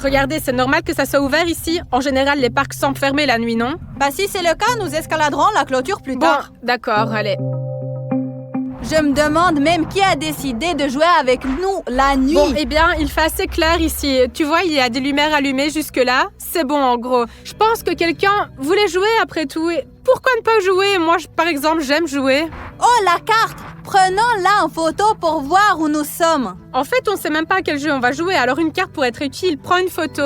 Regardez, c'est normal que ça soit ouvert ici. En général, les parcs semblent fermés la nuit, non? Bah si c'est le cas, nous escaladerons la clôture plus tard. Bon, d'accord, allez. Je me demande même qui a décidé de jouer avec nous la nuit. Bon, eh bien, il fait assez clair ici. Tu vois, il y a des lumières allumées jusque-là. C'est bon, en gros. Je pense que quelqu'un voulait jouer après tout. Et pourquoi ne pas jouer? Moi, par exemple, j'aime jouer. Oh, la carte! Prenons-la en photo pour voir où nous sommes. En fait, on sait même pas à quel jeu on va jouer, alors une carte pourrait être utile. Prends une photo.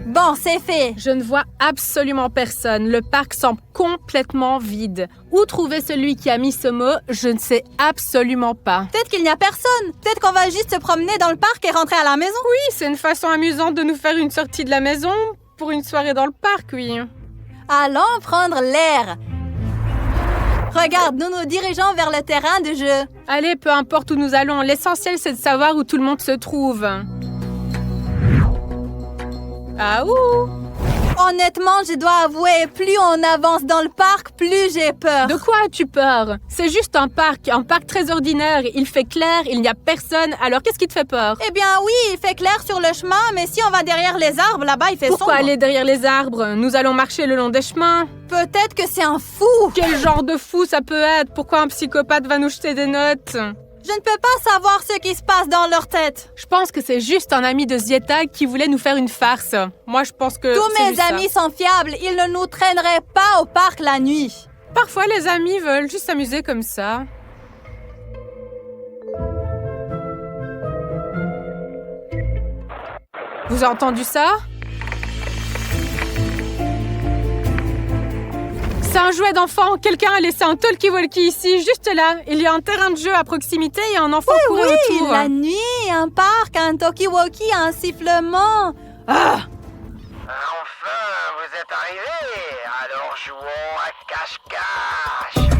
Bon, c'est fait. Je ne vois absolument personne. Le parc semble complètement vide. Où trouver celui qui a mis ce mot? Je ne sais absolument pas. Peut-être qu'il n'y a personne. Peut-être qu'on va juste se promener dans le parc et rentrer à la maison. Oui, c'est une façon amusante de nous faire une sortie de la maison pour une soirée dans le parc, oui. Allons prendre l'air. Regarde, nous nous dirigeons vers le terrain de jeu. Allez, peu importe où nous allons, l'essentiel c'est de savoir où tout le monde se trouve. Ah ouh! Honnêtement, je dois avouer, plus on avance dans le parc, plus j'ai peur. De quoi as-tu peur? C'est juste un parc très ordinaire. Il fait clair, il n'y a personne. Alors qu'est-ce qui te fait peur? Eh bien oui, il fait clair sur le chemin, mais si on va derrière les arbres, là-bas, il fait sombre. Pourquoi aller derrière les arbres? Nous allons marcher le long des chemins. Peut-être que c'est un fou. Quel genre de fou ça peut être? Pourquoi un psychopathe va nous jeter des notes? Je ne peux pas savoir ce qui se passe dans leur tête. Je pense que c'est juste un ami de Zieta qui voulait nous faire une farce. Moi, je pense que tous mes amis sont fiables. Ils ne nous traîneraient pas au parc la nuit. Parfois, les amis veulent juste s'amuser comme ça. Vous avez entendu ça? C'est un jouet d'enfant. Quelqu'un a laissé un talkie-walkie ici, juste là. Il y a un terrain de jeu à proximité et un enfant courait autour. La nuit, un parc, un talkie-walkie, un sifflement. Ah! Enfin, vous êtes arrivés. Alors jouons à cache-cache.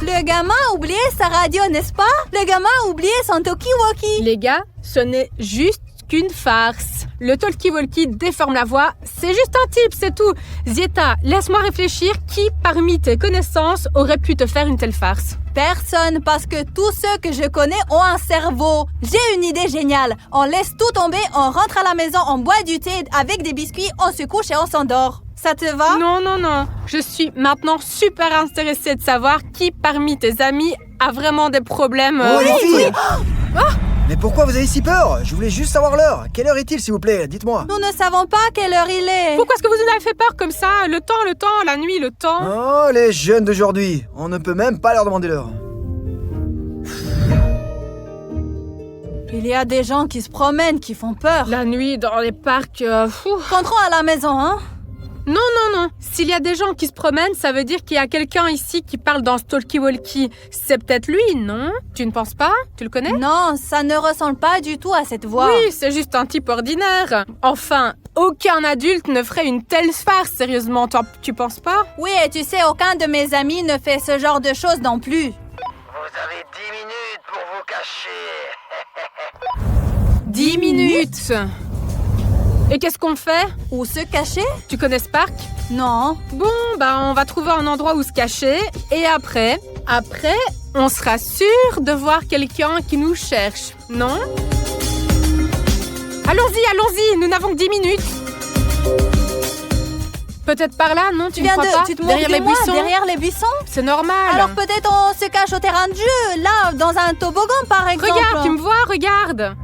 Le gamin a oublié sa radio, n'est-ce pas? Le gamin a oublié son talkie-walkie. Les gars, ce n'est juste qu'une farce. Le talkie-walkie déforme la voix. C'est juste un type, c'est tout. Zieta, laisse-moi réfléchir. Qui, parmi tes connaissances, aurait pu te faire une telle farce? Personne, parce que tous ceux que je connais ont un cerveau. J'ai une idée géniale. On laisse tout tomber, on rentre à la maison, on boit du thé avec des biscuits, on se couche et on s'endort. Ça te va? Non, non, non. Je suis maintenant super intéressée de savoir qui, parmi tes amis, a vraiment des problèmes. Oh, les filles! Ah! Mais pourquoi vous avez si peur? Je voulais juste savoir l'heure. Quelle heure est-il, s'il vous plaît? Dites-moi. Nous ne savons pas quelle heure il est. Pourquoi est-ce que vous nous avez fait peur comme ça? Le temps, la nuit, le temps. Oh, les jeunes d'aujourd'hui. On ne peut même pas leur demander l'heure. Il y a des gens qui se promènent, qui font peur. La nuit, dans les parcs... Rentrons à la maison, hein? Non, non, non. S'il y a des gens qui se promènent, ça veut dire qu'il y a quelqu'un ici qui parle dans ce talkie-walkie. C'est peut-être lui, non? Tu ne penses pas? Tu le connais? Non, ça ne ressemble pas du tout à cette voix. Oui, c'est juste un type ordinaire. Enfin, aucun adulte ne ferait une telle farce, sérieusement. Tu penses pas? Oui, et tu sais, aucun de mes amis ne fait ce genre de choses non plus. Vous avez 10 minutes pour vous cacher. 10 minutes. Et qu'est-ce qu'on fait? Où se cacher? Tu connais ce parc? Non. Bon, on va trouver un endroit où se cacher. Et après, on sera sûr de voir quelqu'un qui nous cherche, non? Allons-y, nous n'avons que 10 minutes. Peut-être par là, non? Tu ne crois pas? Tu te derrière les buissons? Derrière les buissons? C'est normal. Alors peut-être on se cache au terrain de jeu, là, dans un toboggan par exemple. Regarde, tu me vois, regarde.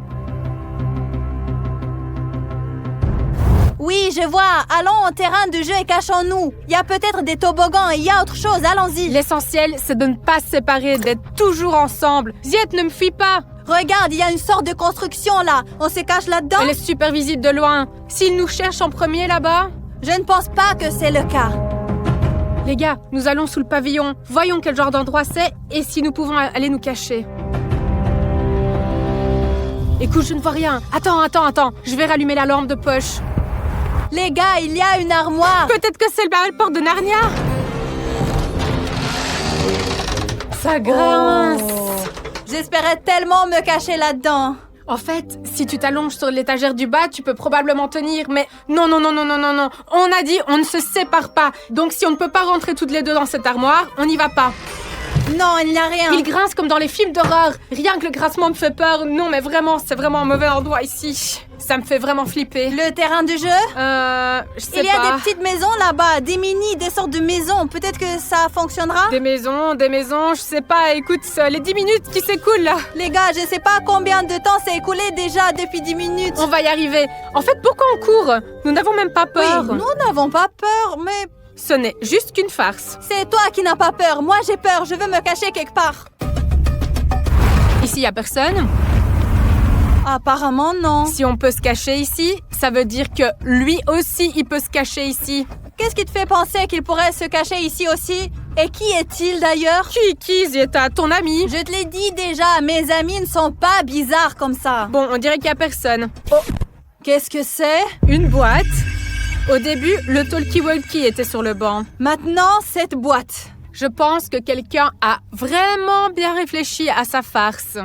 Oui, je vois. Allons au terrain de jeu et cachons-nous. Il y a peut-être des toboggans et il y a autre chose. Allons-y. L'essentiel, c'est de ne pas se séparer, d'être toujours ensemble. Ziet, ne me fuis pas. Regarde, il y a une sorte de construction là. On se cache là-dedans? Elle est super visible de loin. S'ils nous cherchent en premier là-bas? Je ne pense pas que c'est le cas. Les gars, nous allons sous le pavillon. Voyons quel genre d'endroit c'est et si nous pouvons aller nous cacher. Écoute, je ne vois rien. Attends. Je vais rallumer la lampe de poche. Les gars, il y a une armoire. Peut-être que c'est le port de Narnia. Ça grince. J'espérais tellement me cacher là-dedans. En fait, si tu t'allonges sur l'étagère du bas, tu peux probablement tenir, mais non. On a dit, on ne se sépare pas. Donc si on ne peut pas rentrer toutes les deux dans cette armoire, on n'y va pas. Non, il n'y a rien. Il grince comme dans les films d'horreur. Rien que le grincement me fait peur. Non, mais vraiment, c'est vraiment un mauvais endroit ici. Ça me fait vraiment flipper. Le terrain du jeu? Je sais pas. Il y a des petites maisons là-bas, des des sortes de maisons. Peut-être que ça fonctionnera? Des maisons, je sais pas. Écoute, les 10 minutes qui s'écoulent là. Les gars, je sais pas combien de temps s'est écoulé déjà depuis 10 minutes. On va y arriver. En fait, pourquoi on court? Nous n'avons même pas peur. Oui, nous n'avons pas peur, mais... Ce n'est juste qu'une farce. C'est toi qui n'as pas peur. Moi, j'ai peur. Je veux me cacher quelque part. Ici, il n'y a personne. Apparemment, non. Si on peut se cacher ici, ça veut dire que lui aussi, il peut se cacher ici. Qu'est-ce qui te fait penser qu'il pourrait se cacher ici aussi? Et qui est-il d'ailleurs? Qui, Zieta? Ton ami? Je te l'ai dit déjà, mes amis ne sont pas bizarres comme ça. Bon, on dirait qu'il n'y a personne. Oh, qu'est-ce que c'est? Une boîte. Au début, le talkie-walkie était sur le banc. Maintenant, cette boîte. Je pense que quelqu'un a vraiment bien réfléchi à sa farce.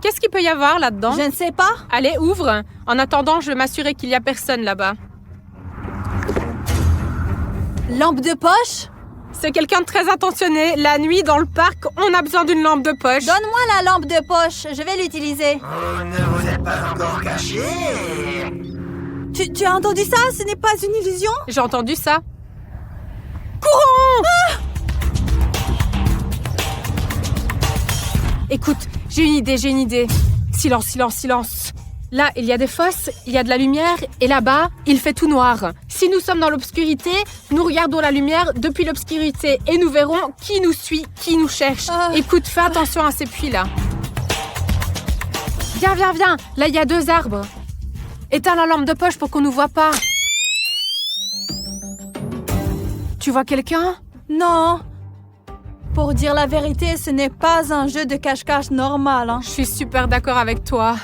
Qu'est-ce qu'il peut y avoir là-dedans? Je ne sais pas. Allez, ouvre. En attendant, je vais m'assurer qu'il n'y a personne là-bas. Lampe de poche? C'est quelqu'un de très attentionné. La nuit, dans le parc, on a besoin d'une lampe de poche. Donne-moi la lampe de poche. Je vais l'utiliser. Vous ne vous êtes pas encore caché. Tu as entendu ça? Ce n'est pas une illusion? J'ai entendu ça. Courons! Écoute, j'ai une idée. Silence. Là, il y a des fosses, il y a de la lumière, et là-bas, il fait tout noir. Si nous sommes dans l'obscurité, nous regardons la lumière depuis l'obscurité et nous verrons qui nous suit, qui nous cherche. Écoute, fais attention à ces puits-là. Viens. Là, il y a 2 arbres. Éteins la lampe de poche pour qu'on nous voit pas. Tu vois quelqu'un? Non. Pour dire la vérité, ce n'est pas un jeu de cache-cache normal. Je suis super d'accord avec toi.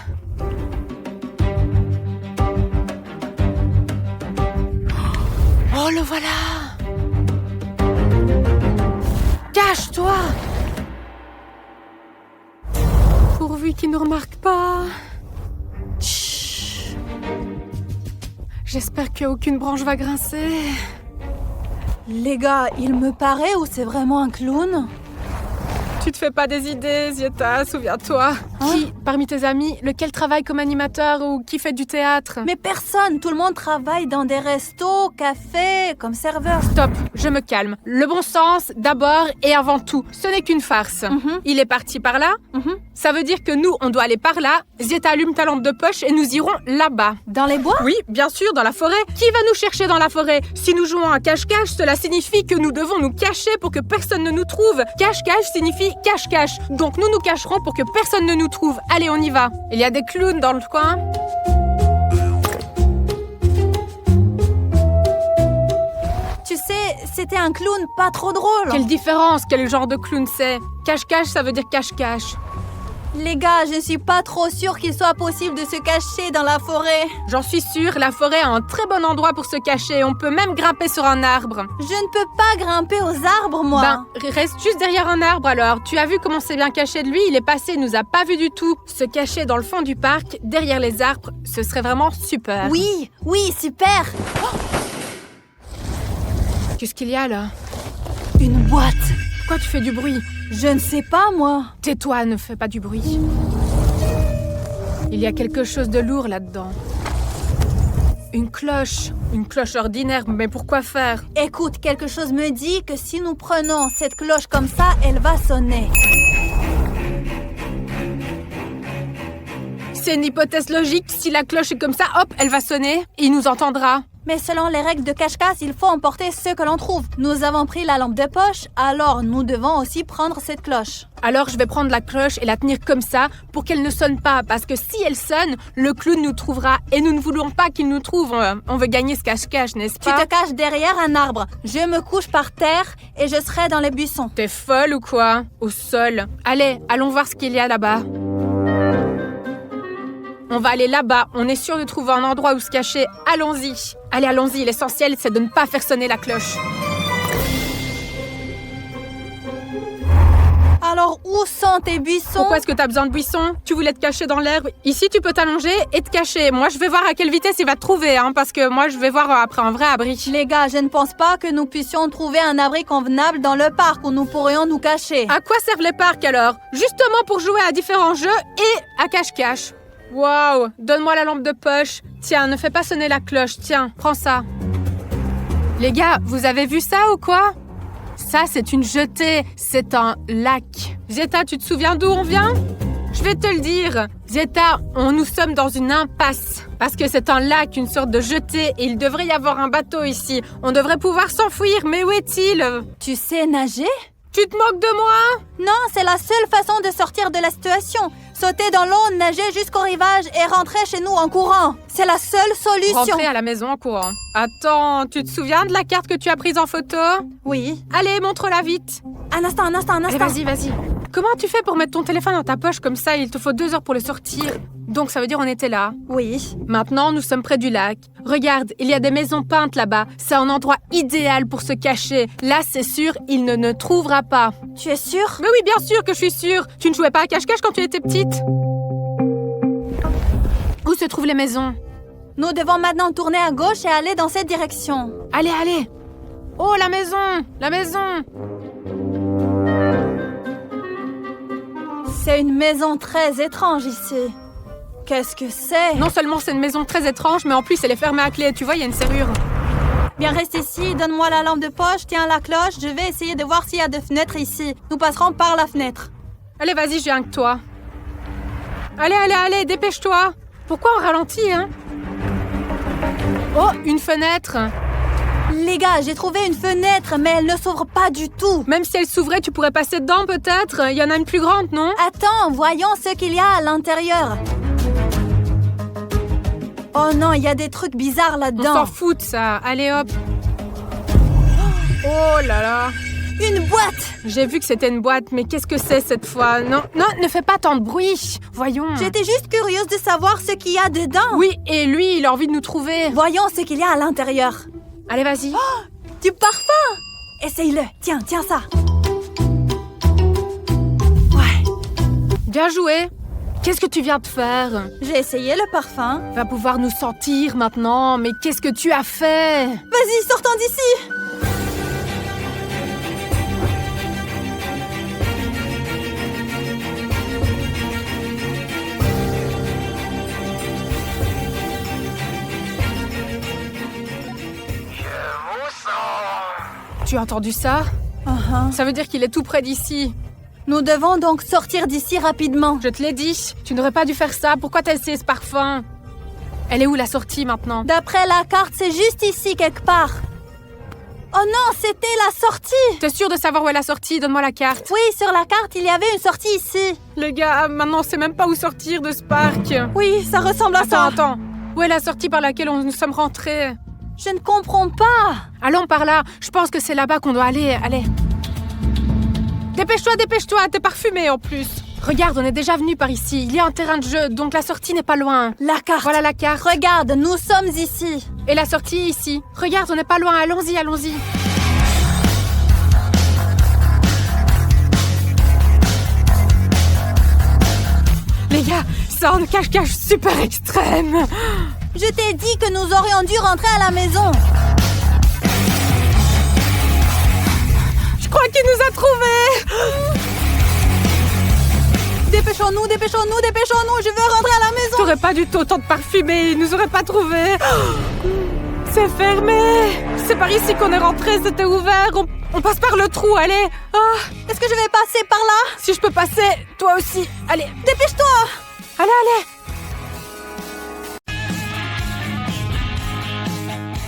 Oh, le voilà! Cache-toi! Pourvu qu'il ne nous remarque pas. Chut. J'espère qu'aucune branche va grincer. Les gars, il me paraît ou c'est vraiment un clown? Tu te fais pas des idées, Zieta, souviens-toi. Qui, parmi tes amis, lequel travaille comme animateur ou qui fait du théâtre? Mais personne, tout le monde travaille dans des restos, cafés, comme serveur. Stop, je me calme. Le bon sens, d'abord et avant tout. Ce n'est qu'une farce. Il est parti par là. Ça veut dire que nous, on doit aller par là. Zieta, allume ta lampe de poche et nous irons là-bas. Dans les bois? Oui, bien sûr, dans la forêt. Qui va nous chercher dans la forêt? Si nous jouons à cache-cache, cela signifie que nous devons nous cacher pour que personne ne nous trouve. Cache-cache signifie cache-cache. Donc nous nous cacherons pour que personne ne nous trouve. Allez, on y va. Il y a des clowns dans le coin. Tu sais, c'était un clown pas trop drôle. Quelle différence? Quel genre de clown c'est? Cache-cache, ça veut dire cache-cache. Les gars, je suis pas trop sûre qu'il soit possible de se cacher dans la forêt. J'en suis sûre, la forêt est un très bon endroit pour se cacher. On peut même grimper sur un arbre. Je ne peux pas grimper aux arbres, moi. Ben, reste juste derrière un arbre alors. Tu as vu comment c'est bien caché de lui? Il est passé, il nous a pas vu du tout. Se cacher dans le fond du parc, derrière les arbres, ce serait vraiment super. Oui, super. Qu'est-ce qu'il y a là? Une boîte. Pourquoi tu fais du bruit? Je ne sais pas, moi. Tais-toi, ne fais pas du bruit. Il y a quelque chose de lourd là-dedans. Une cloche ordinaire, mais pourquoi faire? Écoute, quelque chose me dit que si nous prenons cette cloche comme ça, elle va sonner. C'est une hypothèse logique. Si la cloche est comme ça, hop, elle va sonner. Il nous entendra. Mais selon les règles de cache-cache, il faut emporter ce que l'on trouve. Nous avons pris la lampe de poche, alors nous devons aussi prendre cette cloche. Alors je vais prendre la cloche et la tenir comme ça pour qu'elle ne sonne pas. Parce que si elle sonne, le clown nous trouvera. Et nous ne voulons pas qu'il nous trouve. On veut gagner ce cache-cache, n'est-ce pas? Tu te caches derrière un arbre. Je me couche par terre et je serai dans les buissons. T'es folle ou quoi? Au sol. Allez, allons voir ce qu'il y a là-bas. On va aller là-bas. On est sûr de trouver un endroit où se cacher. Allons-y. Allez, allons-y. L'essentiel, c'est de ne pas faire sonner la cloche. Alors où sont tes buissons? Pourquoi est-ce que t'as besoin de buissons? Tu voulais te cacher dans l'herbe. Ici, tu peux t'allonger et te cacher. Moi, je vais voir à quelle vitesse il va te trouver, parce que moi, je vais voir après un vrai abri. Les gars, je ne pense pas que nous puissions trouver un abri convenable dans le parc où nous pourrions nous cacher. À quoi servent les parcs alors? Justement pour jouer à différents jeux et à cache-cache. Waouh, donne-moi la lampe de poche. Tiens, ne fais pas sonner la cloche. Tiens, prends ça. Les gars, vous avez vu ça ou quoi? Ça, c'est une jetée. C'est un lac. Zieta, tu te souviens d'où on vient? Je vais te le dire. Zieta, nous sommes dans une impasse. Parce que c'est un lac, une sorte de jetée, et il devrait y avoir un bateau ici. On devrait pouvoir s'enfuir, mais où est-il? Tu sais nager? Tu te moques de moi? Non, c'est la seule façon de sortir de la situation. Sauter dans l'eau, nager jusqu'au rivage et rentrer chez nous en courant. C'est la seule solution. Rentrer à la maison en courant. Attends, tu te souviens de la carte que tu as prise en photo? Oui. Allez, montre-la vite. Un instant. Allez, vas-y. Comment tu fais pour mettre ton téléphone dans ta poche comme ça? Il te faut 2 heures pour le sortir. Donc ça veut dire on était là. Oui. Maintenant, nous sommes près du lac. Regarde, il y a des maisons peintes là-bas. C'est un endroit idéal pour se cacher. Là, c'est sûr, il ne trouvera pas. Tu es sûre? Mais oui, bien sûr que je suis sûre. Tu ne jouais pas à cache-cache quand tu étais petite? Où se trouvent les maisons? Nous devons maintenant tourner à gauche et aller dans cette direction. Allez. Oh, la maison. C'est une maison très étrange ici. Qu'est-ce que c'est? Non seulement c'est une maison très étrange, mais en plus elle est fermée à clé. Tu vois, il y a une serrure. Bien, reste ici, donne-moi la lampe de poche, tiens la cloche. Je vais essayer de voir s'il y a des fenêtres ici. Nous passerons par la fenêtre. Allez, vas-y, je viens avec toi. Allez, dépêche-toi. Pourquoi on ralentit, Oh, une fenêtre. Les gars, j'ai trouvé une fenêtre, mais elle ne s'ouvre pas du tout. Même si elle s'ouvrait, tu pourrais passer dedans peut-être. Il y en a une plus grande, non? Attends, voyons ce qu'il y a à l'intérieur. Oh non, il y a des trucs bizarres On là-dedans. s'en fout de ça. Allez, hop. Oh là là. Une boîte! J'ai vu que c'était une boîte, mais qu'est-ce que c'est cette fois? Non, ne fais pas tant de bruit. Voyons. J'étais juste curieuse de savoir ce qu'il y a dedans. Oui, et lui, il a envie de nous trouver. Voyons ce qu'il y a à l'intérieur. Allez, vas-y. Du parfum! Essaye-le. Tiens ça. Ouais. Bien joué. Qu'est-ce que tu viens de faire? J'ai essayé le parfum. Va pouvoir nous sentir maintenant, mais qu'est-ce que tu as fait? Vas-y, sortons d'ici! Tu as entendu ça? Ça veut dire qu'il est tout près d'ici. Nous devons donc sortir d'ici rapidement. Je te l'ai dit, tu n'aurais pas dû faire ça. Pourquoi t'as essayé ce parfum? Elle est où la sortie maintenant? D'après la carte, c'est juste ici quelque part. Oh non, c'était la sortie! T'es sûr de savoir où est la sortie? Donne-moi la carte. Oui, sur la carte, il y avait une sortie ici. Les gars, maintenant on sait même pas où sortir de ce parc. Oui, ça ressemble à ça. Attends. Où est la sortie par laquelle nous sommes rentrés? Je ne comprends pas. Allons par là. Je pense que c'est là-bas qu'on doit aller. Allez. Dépêche-toi. T'es parfumé en plus. Regarde, on est déjà venu par ici. Il y a un terrain de jeu, donc la sortie n'est pas loin. La carte. Voilà la carte. Regarde, nous sommes ici. Et la sortie est ici. Regarde, on n'est pas loin. Allons-y. Les gars, c'est un cache-cache super extrême. Je t'ai dit que nous aurions dû rentrer à la maison. Je crois qu'il nous a trouvés. Dépêchons-nous, je veux rentrer à la maison. T'aurais pas dû autant de parfumer, ils nous auraient pas trouvés. C'est fermé. C'est par ici qu'on est rentré, c'était ouvert. On passe par le trou, allez. Est-ce que je vais passer par là? Si je peux passer, toi aussi. Allez, dépêche-toi. Allez.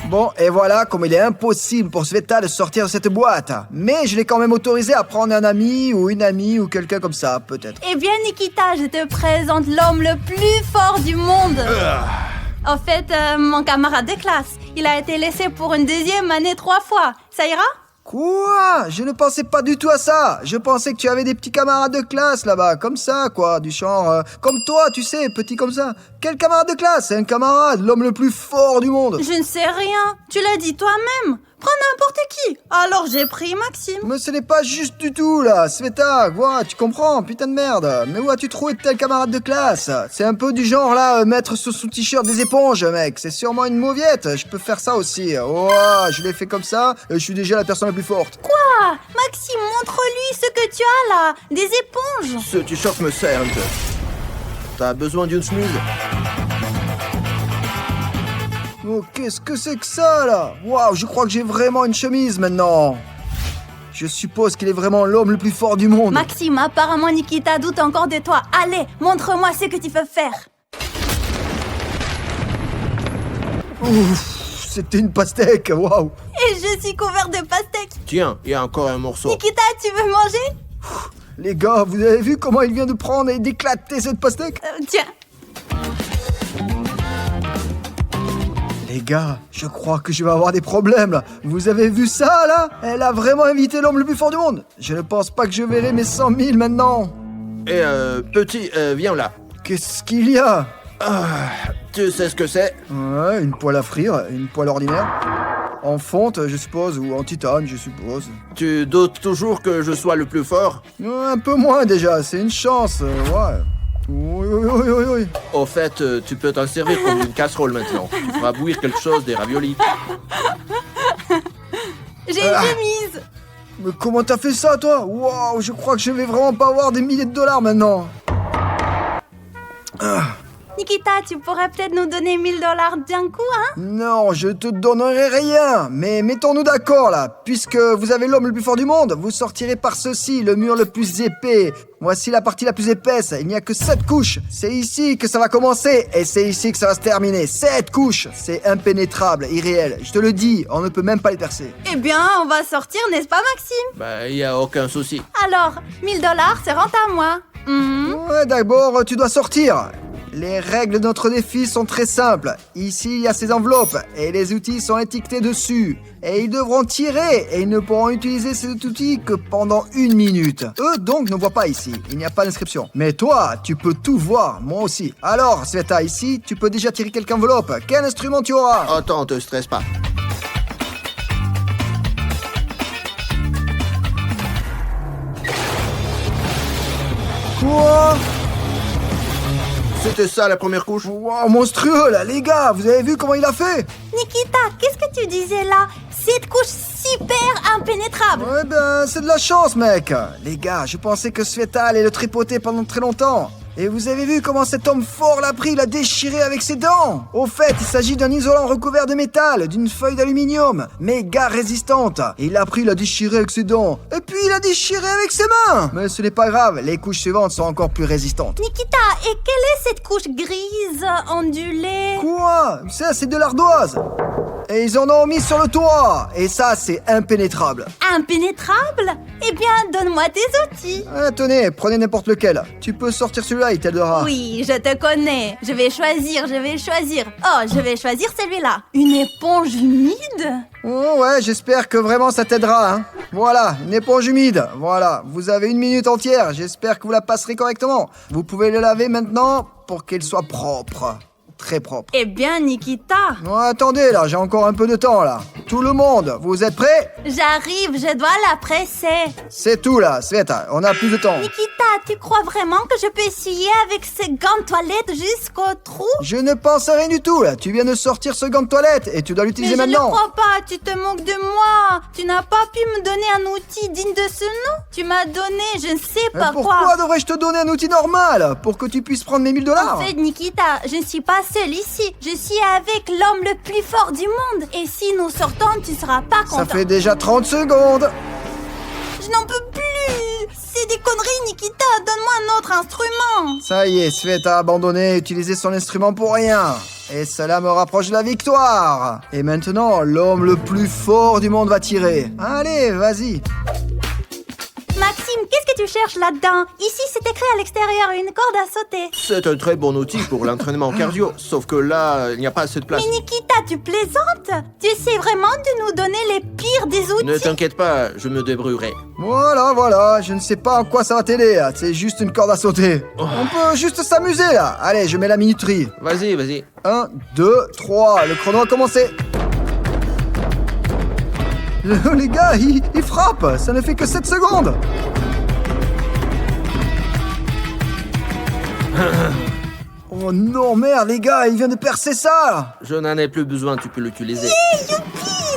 Bon, et voilà comme il est impossible pour Sveta de sortir de cette boîte. Mais je l'ai quand même autorisé à prendre un ami ou une amie ou quelqu'un comme ça, peut-être. Eh bien, Nikita, je te présente l'homme le plus fort du monde. En fait, mon camarade de classe. Il a été laissé pour une 2e année 3 fois. Ça ira? Quoi? Je ne pensais pas du tout à ça. Je pensais que tu avais des petits camarades de classe là-bas, comme ça, quoi. Du genre, comme toi, tu sais, petit comme ça. Quel camarade de classe? C'est un camarade, l'homme le plus fort du monde. Je ne sais rien. Tu l'as dit toi-même. prends n'importe qui. Alors j'ai pris Maxime. Mais ce n'est pas juste du tout, là. Sveta, quoi, tu comprends, putain de merde. Mais où as-tu trouvé de tels camarades de classe? C'est un peu du genre, là, mettre sur son t-shirt des éponges, mec. C'est sûrement une mauviette. Je peux faire ça aussi. Oh, je l'ai fait comme ça, et je suis déjà la personne la plus forte. Quoi? Maxime, montre-lui ce que tu as là. Des éponges. Ce t-shirt me sert un peu. T'as besoin d'une snooze? Oh, qu'est-ce que c'est que ça, là? Waouh, je crois que j'ai vraiment une chemise, maintenant. Je suppose qu'il est vraiment l'homme le plus fort du monde. Maxime, apparemment Nikita doute encore de toi. Allez, montre-moi ce que tu peux faire. Ouf, c'était une pastèque, waouh. Et je suis couvert de pastèques. Tiens, il y a encore un morceau. Nikita, tu veux manger? Les gars, vous avez vu comment il vient de prendre et d'éclater cette pastèque? Tiens. Les gars, je crois que je vais avoir des problèmes là. Vous avez vu ça là? Elle a vraiment invité l'homme le plus fort du monde. Je ne pense pas que je verrai mes 100 000 maintenant. Et petit, viens là. Qu'est-ce qu'il y a? Tu sais ce que c'est? Ouais, une poêle à frire, une poêle ordinaire. En fonte, je suppose, ou en titane, je suppose. Tu doutes toujours que je sois le plus fort? Un peu moins déjà, c'est une chance, ouais. Oui, oui, oui, oui, oui. Au fait, tu peux t'en servir comme une casserole maintenant. Tu feras bouillir quelque chose, des raviolis. J'ai une chemise. Mais comment t'as fait ça, toi? Waouh, je crois que je vais vraiment pas avoir des milliers de dollars maintenant. Nikita, tu pourrais peut-être nous donner 1000 $ d'un coup, hein? Non, je te donnerai rien. Mais mettons-nous d'accord là. Puisque vous avez l'homme le plus fort du monde, vous sortirez par ceci, le mur le plus épais. Voici la partie la plus épaisse. Il n'y a que 7 couches. C'est ici que ça va commencer et c'est ici que ça va se terminer. 7 couches. C'est impénétrable, irréel. Je te le dis, on ne peut même pas les percer. Eh bien, on va sortir, n'est-ce pas, Maxime? Bah, y a aucun souci. Alors, 1000 $ se rentrent à moi. Ouais, d'abord, tu dois sortir. Les règles de notre défi sont très simples. Ici, il y a ces enveloppes et les outils sont étiquetés dessus. Et ils devront tirer et ils ne pourront utiliser cet outil que pendant 1 minute. Eux, donc, ne voient pas ici. Il n'y a pas d'inscription. Mais toi, tu peux tout voir. Moi aussi. Alors, Sveta, ici, tu peux déjà tirer quelques enveloppes. Quel instrument tu auras? Attends, te stresse pas. Quoi? C'était ça la première couche? Wow, monstrueux là, les gars, vous avez vu comment il a fait? Nikita, qu'est-ce que tu disais là? Cette couche super impénétrable. Ouais ben, c'est de la chance, mec. Les gars, je pensais que Sveta allait le tripoter pendant très longtemps. Et vous avez vu comment cet homme fort l'a pris, l'a déchiré avec ses dents? Au fait, il s'agit d'un isolant recouvert de métal, d'une feuille d'aluminium, méga résistante. Et il l'a pris, l'a déchiré avec ses dents. Et puis il l'a déchiré avec ses mains. Mais ce n'est pas grave, les couches suivantes sont encore plus résistantes. Nikita, et quelle est cette couche grise, ondulée? Quoi? Ça, c'est de l'ardoise. Et ils en ont mis sur le toit. Et ça, c'est impénétrable. Impénétrable? Eh bien, donne-moi tes outils. Tenez, prenez n'importe lequel. Tu peux sortir celui-là, il t'aidera. Oui, je te connais. Je vais choisir. Oh, je vais choisir celui-là. Une éponge humide? Oh ouais, j'espère que vraiment ça t'aidera, hein. Voilà, une éponge humide. Voilà, vous avez 1 minute entière. J'espère que vous la passerez correctement. Vous pouvez le laver maintenant pour qu'elle soit propre. Très propre. Eh bien, Nikita. Non, attendez, là, j'ai encore un peu de temps, là. Tout le monde, vous êtes prêts? J'arrive, je dois la presser. C'est tout, là, Sveta, on a plus de temps. Nikita, tu crois vraiment que je peux essuyer avec ces gants de toilette jusqu'au trou? Je ne pense à rien du tout, là. Tu viens de sortir ce gant de toilette et tu dois l'utiliser Mais je maintenant. ne crois pas, tu te moques de moi. Tu n'as pas pu me donner un outil digne de ce nom. Tu m'as donné, je ne sais pas Pourquoi quoi. devrais-je te donner un outil normal pour que tu puisses prendre mes 1000 $? En fait, Nikita, je ne suis pas seule ici. Je suis avec l'homme le plus fort du monde. Et si nous sortons, tu seras pas content. Ça fait déjà 30 secondes. Je n'en peux plus. C'est des conneries, Nikita. Donne-moi un autre instrument. Ça y est, Sveta a abandonné et utilisé son instrument pour rien. Et cela me rapproche de la victoire. Et maintenant, l'homme le plus fort du monde va tirer. Allez, vas-y. Maxime, qu'est-ce que tu cherches là-dedans? Ici, c'est écrit à l'extérieur, une corde à sauter. C'est un très bon outil pour l'entraînement cardio, sauf que là, il n'y a pas assez de place. Mais Nikita, tu plaisantes? Tu essaies vraiment de nous donner les pires des outils? Ne t'inquiète pas, je me débrouillerai. Voilà, je ne sais pas en quoi ça va t'aider, là. C'est juste une corde à sauter. On peut juste s'amuser, là. Allez, je mets la minuterie. Vas-y. 1, 2, 3, le chrono a commencé. Les gars, ils frappent. Ça ne fait que 7 secondes. Oh non, merde, les gars, il vient de percer ça. Je n'en ai plus besoin, tu peux l'utiliser. Youpi,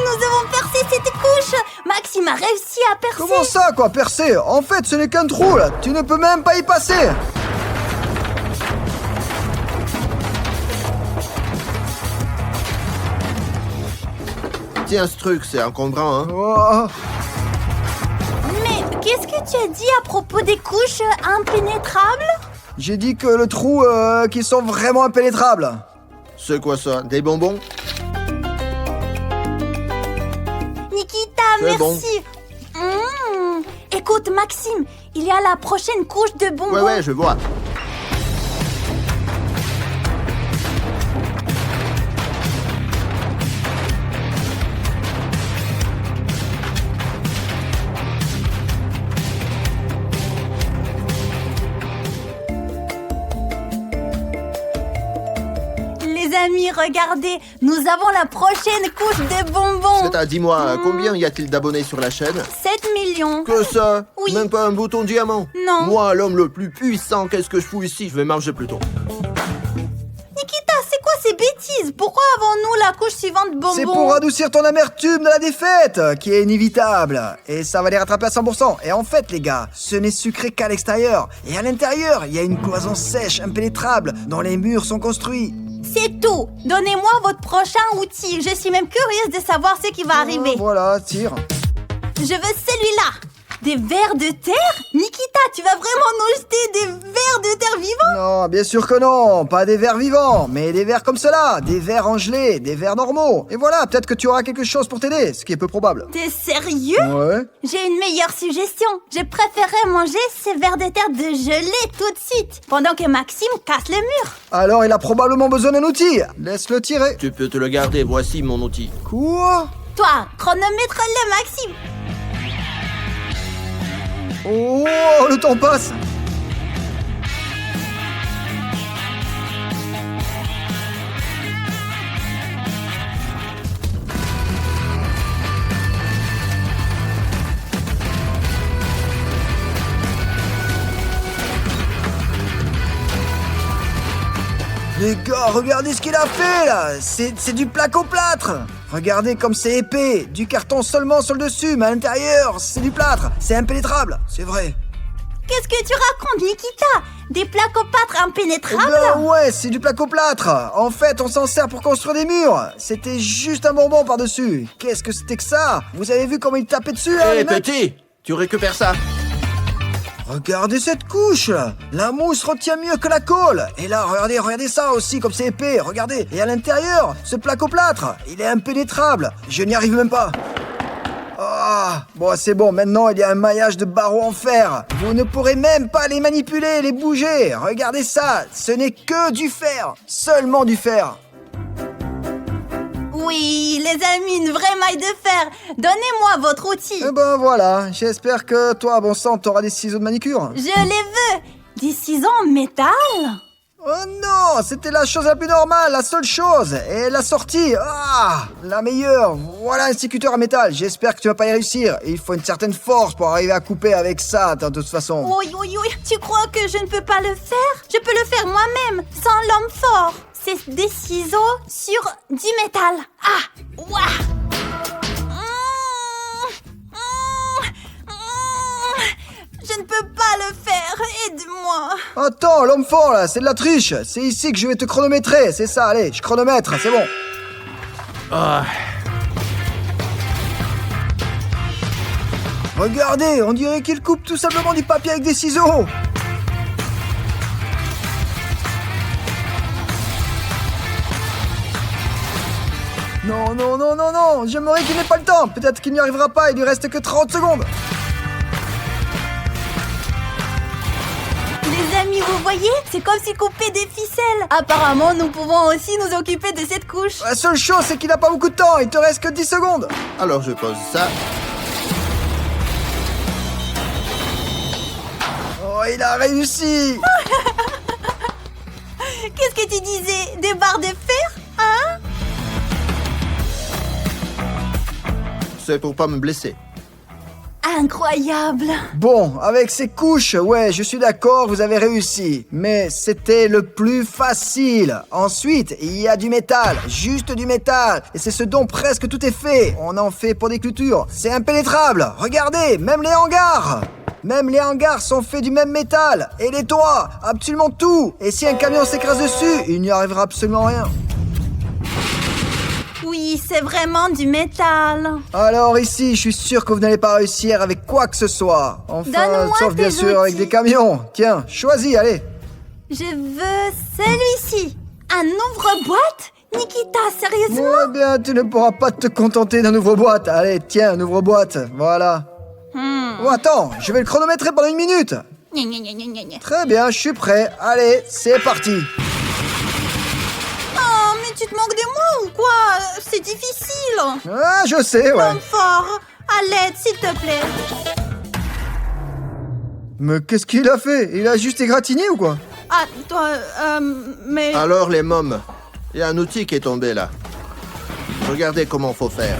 nous avons percé cette couche. Maxime a réussi à percer. Comment ça, quoi, percer? En fait, ce n'est qu'un trou, là. Tu ne peux même pas y passer. Tiens, ce truc, c'est encombrant, hein. Oh. Mais qu'est-ce que tu as dit à propos des couches impénétrables? J'ai dit que le trou, qui sont vraiment impénétrables. C'est quoi ça? Des bonbons? Nikita, C'est merci. bon. Écoute, Maxime, il y a la prochaine couche de bonbons. Ouais, je vois. Les amis, regardez, nous avons la prochaine couche de bonbons. Dis-moi, combien y a-t-il d'abonnés sur la chaîne? 7 millions. Que ça? Oui. Même pas un bouton diamant? Non. Moi, l'homme le plus puissant, qu'est-ce que je fous ici? Je vais manger plutôt. Nikita, c'est quoi ces bêtises? Pourquoi avons-nous la couche suivante bonbons? C'est pour adoucir ton amertume de la défaite, qui est inévitable. Et ça va les rattraper à 100%. Et en fait, les gars, ce n'est sucré qu'à l'extérieur. Et à l'intérieur, il y a une cloison sèche, impénétrable, dont les murs sont construits. C'est tout. Donnez-moi votre prochain outil. Je suis même curieuse de savoir ce qui va arriver. Voilà, tire. Je veux celui-là. Des vers de terre? Nikita, tu vas vraiment nous jeter des vers de terre vivants? Non, bien sûr que non. Pas des vers vivants, mais des vers comme cela. Des vers en gelée, des vers normaux. Et voilà, peut-être que tu auras quelque chose pour t'aider, ce qui est peu probable. T'es sérieux? Ouais. J'ai une meilleure suggestion. Je préférerais manger ces vers de terre de gelée tout de suite, pendant que Maxime casse le mur. Alors, il a probablement besoin d'un outil. Laisse-le tirer. Tu peux te le garder, voici mon outil. Quoi? Toi, chronomètre-le, Maxime. Oh, le temps passe. Les gars, regardez ce qu'il a fait là. C'est du placo-plâtre. Regardez comme c'est épais. Du carton seulement sur le dessus, mais à l'intérieur, c'est du plâtre. C'est impénétrable, c'est vrai. Qu'est-ce que tu racontes, Nikita? Des placo-plâtre impénétrables? Ouais, c'est du placo-plâtre. En fait, on s'en sert pour construire des murs. C'était juste un bonbon par-dessus. Qu'est-ce que c'était que ça? Vous avez vu comment il tapait dessus, hein, Hé, les mecs? petit! Tu récupères ça? Regardez cette couche. La mousse retient mieux que la colle. Et là, regardez ça aussi, comme c'est épais. Regardez. Et à l'intérieur, ce placo-plâtre, il est impénétrable. Je n'y arrive même pas. Ah, bon, c'est bon. Maintenant, il y a un maillage de barreaux en fer. Vous ne pourrez même pas les manipuler, les bouger. Regardez ça. Ce n'est que du fer. Seulement du fer. Oui, les amis, une vraie maille de fer. Donnez-moi votre outil. Eh ben voilà. J'espère que toi, bon sang, t'auras des ciseaux de manicure. Je les veux. Des ciseaux en métal? Oh non, c'était la chose la plus normale, la seule chose. Et la sortie, la meilleure. Voilà un sécuteur à métal. J'espère que tu vas pas y réussir. Il faut une certaine force pour arriver à couper avec ça, de toute façon. Oui. Tu crois que je ne peux pas le faire? Je peux le faire moi-même, sans l'homme fort. C'est des ciseaux sur du métal. Ah, ouah. Je ne peux pas le faire. Aide-moi. Attends, l'homme fort là, c'est de la triche. C'est ici que je vais te chronométrer. C'est ça, allez, je chronomètre, c'est bon. Ah, Regardez, on dirait qu'il coupe tout simplement du papier avec des ciseaux. Non, j'aimerais qu'il n'ait pas le temps. Peut-être qu'il n'y arrivera pas, il lui reste que 30 secondes. Les amis, vous voyez? C'est comme si couper des ficelles. Apparemment, nous pouvons aussi nous occuper de cette couche. La seule chose, c'est qu'il n'a pas beaucoup de temps, il te reste que 10 secondes. alors je pose ça. Oh, il a réussi. Qu'est-ce que tu disais? Des barres de fer? Hein? C'est pour pas me blesser. Incroyable! Bon, avec ces couches, ouais, je suis d'accord, vous avez réussi. Mais c'était le plus facile. Ensuite, il y a du métal, juste du métal. Et c'est ce dont presque tout est fait. On en fait pour des clôtures. C'est impénétrable. Regardez, même les hangars. Même les hangars sont faits du même métal. Et les toits, absolument tout. Et si un camion s'écrase dessus, il n'y arrivera absolument rien. Oui, c'est vraiment du métal. Alors ici, je suis sûr que vous n'allez pas réussir avec quoi que ce soit. Enfin, Donne-moi sauf bien tes sûr avec outils. des camions. Tiens, choisis, allez. Je veux celui-ci. Un ouvre-boîte? Nikita, sérieusement? Eh bien, tu ne pourras pas te contenter d'un ouvre-boîte. Allez, tiens, un ouvre-boîte. Voilà. Oh, attends, je vais le chronométrer pendant 1 minute. Gna, gna, gna, gna, gna. Très bien, je suis prêt. Allez, c'est parti. Oh, mais tu te moques de moi ou quoi? C'est difficile. Ah, je sais, ouais. Comme fort. À l'aide, s'il te plaît. Mais qu'est-ce qu'il a fait? Il a juste égratigné ou quoi? Ah, toi, mais... Alors les mômes, il y a un outil qui est tombé là. Regardez comment faut faire.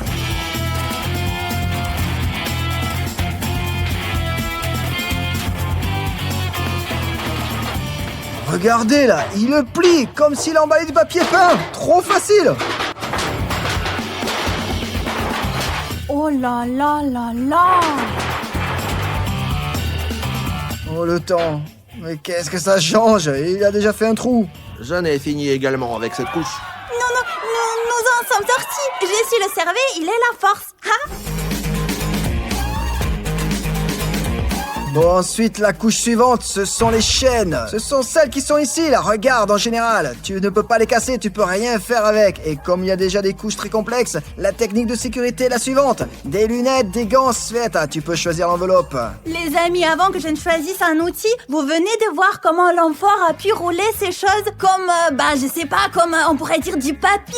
Regardez là, il le plie comme s'il emballait du papier peint. Trop facile. Oh là là là là. Oh, le temps. Mais qu'est-ce que ça change? Il a déjà fait un trou. J'en ai fini également avec cette couche. Non, nous en sommes sortis. J'ai su le cerveau, il est la force. Hein? Bon, ensuite, la couche suivante, ce sont les chaînes. Ce sont celles qui sont ici, là. Regarde, en général. Tu ne peux pas les casser, tu peux rien faire avec. Et comme il y a déjà des couches très complexes, la technique de sécurité est la suivante. Des lunettes, des gants, Sveta. Tu peux choisir l'enveloppe. Les amis, avant que je ne choisisse un outil, vous venez de voir comment l'amphore a pu rouler ces choses comme, je sais pas, comme on pourrait dire du papier.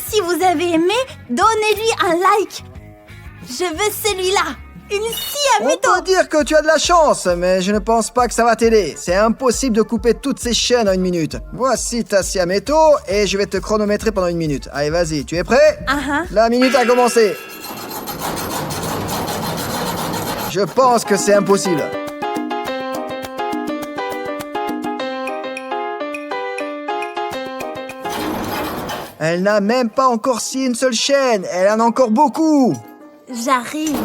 Si vous avez aimé, donnez-lui un like. Je veux celui-là. Une scie à On métaux. peut dire que tu as de la chance, mais je ne pense pas que ça va t'aider. C'est impossible de couper toutes ces chaînes en 1 minute. Voici ta scie à métaux et je vais te chronométrer pendant 1 minute. Allez, vas-y, tu es prêt? La minute a commencé. Je pense que c'est impossible. Elle n'a même pas encore scié une seule chaîne. Elle en a encore beaucoup. J'arrive.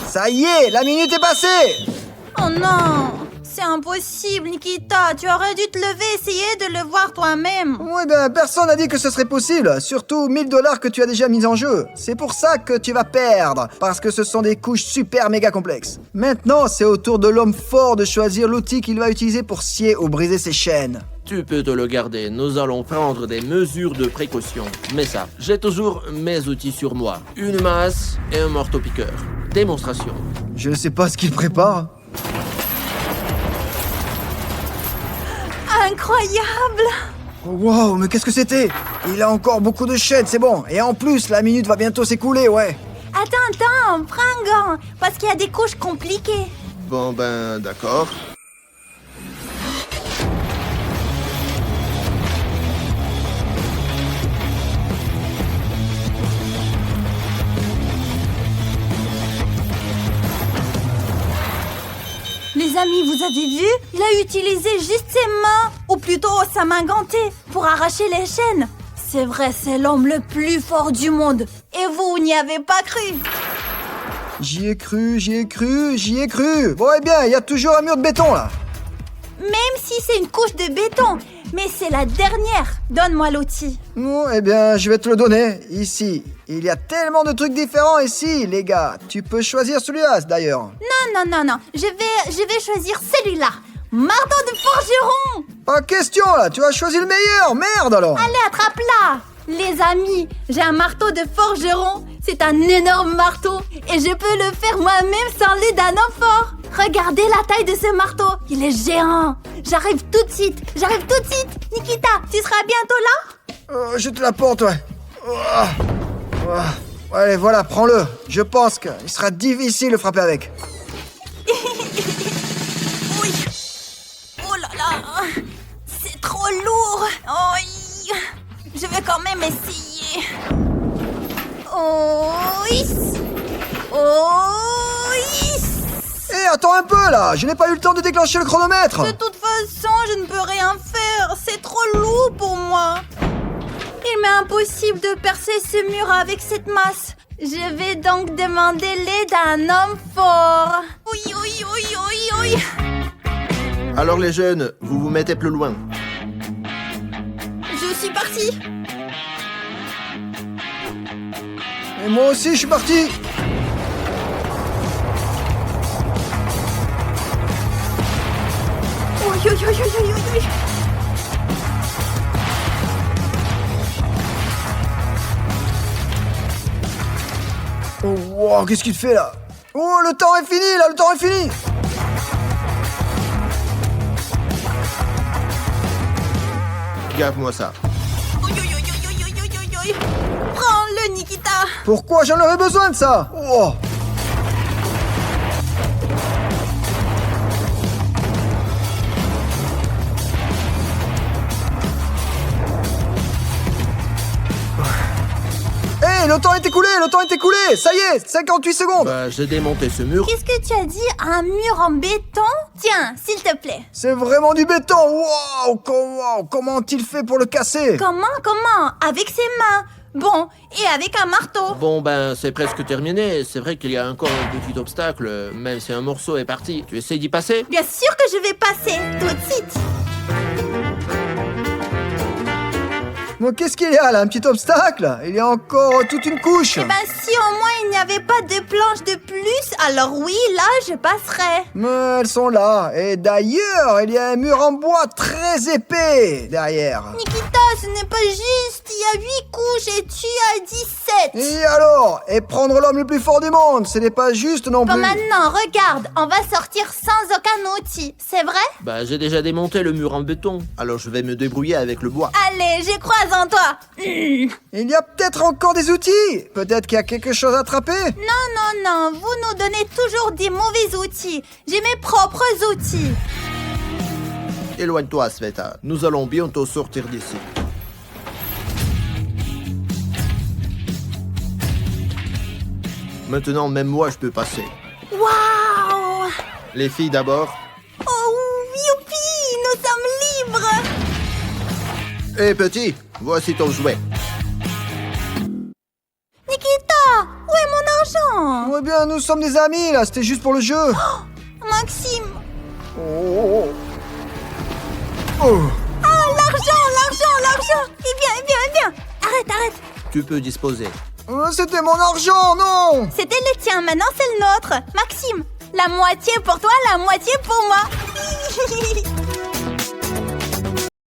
Ça y est, la minute est passée. Oh non, c'est impossible, Nikita. Tu aurais dû te lever, essayer de le voir toi-même. Oui, ben, personne n'a dit que ce serait possible. Surtout 1 000 $ que tu as déjà mis en jeu. C'est pour ça que tu vas perdre. Parce que ce sont des couches super méga complexes. Maintenant, c'est au tour de l'homme fort de choisir l'outil qu'il va utiliser pour scier ou briser ses chaînes. Tu peux te le garder, nous allons prendre des mesures de précaution. Mais ça, j'ai toujours mes outils sur moi. Une masse et un marteau-piqueur. Démonstration. Je ne sais pas ce qu'il prépare. Incroyable. Oh, wow, mais qu'est-ce que c'était? Il a encore beaucoup de chaînes, c'est bon. Et en plus, la minute va bientôt s'écouler, ouais. Attends, prends un gant, parce qu'il y a des couches compliquées. Bon ben, d'accord. Les amis, vous avez vu? Il a utilisé juste ses mains, ou plutôt sa main gantée, pour arracher les chaînes. C'est vrai, c'est l'homme le plus fort du monde. Et vous n'y avez pas cru. J'y ai cru, j'y ai cru, j'y ai cru. Bon, eh bien, il y a toujours un mur de béton, là. Même si c'est une couche de béton. Mais c'est la dernière. Donne-moi l'outil. Bon, eh bien, je vais te le donner. Ici, il y a tellement de trucs différents ici, les gars. Tu peux choisir celui-là, d'ailleurs. Non. Je vais choisir celui-là. Marteau de forgeron. Pas question, là. Tu as choisi le meilleur. Merde, alors. Allez, attrape-la. Les amis, j'ai un marteau de forgeron. C'est un énorme marteau. Et je peux le faire moi-même sans l'aide d'un amphore. Regardez la taille de ce marteau. Il est géant. J'arrive tout de suite. Nikita, tu seras bientôt là? Je te l'apporte, ouais. Allez, voilà, prends-le. Je pense qu'il sera difficile de frapper avec. Oui. Oh là là. C'est trop lourd. Oh, je vais quand même essayer. Oh, yes. Oh, yes. Hé, attends un peu là, je n'ai pas eu le temps de déclencher le chronomètre. De toute façon, je ne peux rien faire. C'est trop lourd pour moi. Il m'est impossible de percer ce mur avec cette masse. Je vais donc demander l'aide à un homme fort. Oui, oui, oui, oui, oui. Alors les jeunes, vous vous mettez plus loin. Je suis partie. Et moi aussi, je suis parti. Oui, oui, oui, oui, oui, oui. Oh, wow, qu'est-ce qu'il fait là? Oh, le temps est fini là, le temps est fini. Garde-moi ça. Oui, oui, oui, oui, oui, oui, oui, oui. Prends-le, Nikita. Pourquoi j'en aurais besoin de ça? Oh. Hé, le temps est écoulé, le temps est écoulé. Ça y est, 58 secondes. Bah, j'ai démonté ce mur. Qu'est-ce que tu as dit? Un mur en béton? Tiens, s'il te plaît. C'est vraiment du béton. Wow, comment ont-ils fait pour le casser? Comment? Avec ses mains. Bon, et avec un marteau. Bon, ben, c'est presque terminé. C'est vrai qu'il y a encore un petit obstacle, même si un morceau est parti. Tu essaies d'y passer? Bien sûr que je vais passer, tout de suite. Mais qu'est-ce qu'il y a là? Un petit obstacle? Il y a encore toute une couche. Eh ben, si au moins il n'y avait pas de planches de plus, alors oui, là, je passerais. Mais elles sont là. Et d'ailleurs, il y a un mur en bois très épais derrière. Nikita, ce n'est pas juste. Il y a 8 couches et tu as 17. Et alors? Et prendre l'homme le plus fort du monde, ce n'est pas juste non Bon, plus. maintenant, regarde, on va sortir sans aucun outil, c'est vrai? Bah, j'ai déjà démonté le mur en béton. Alors je vais me débrouiller avec le bois. Allez, je crois en toi. Il y a peut-être encore des outils. Peut-être qu'il y a quelque chose à attraper. Non, vous nous donnez toujours des mauvais outils. J'ai mes propres outils. Éloigne-toi, Sveta. Nous allons bientôt sortir d'ici. Maintenant, même moi, je peux passer. Waouh! Les filles d'abord. Oh, youpi! Nous sommes libres! Hé, petit, voici ton jouet. Nikita! Où est mon argent? Eh bien, nous sommes des amis là, c'était juste pour le jeu. Maxime! Oh. Ah, l'argent! Eh bien! Arrête! Tu peux disposer. C'était mon argent, non? C'était le tien, maintenant c'est le nôtre. Maxime, la moitié pour toi, la moitié pour moi.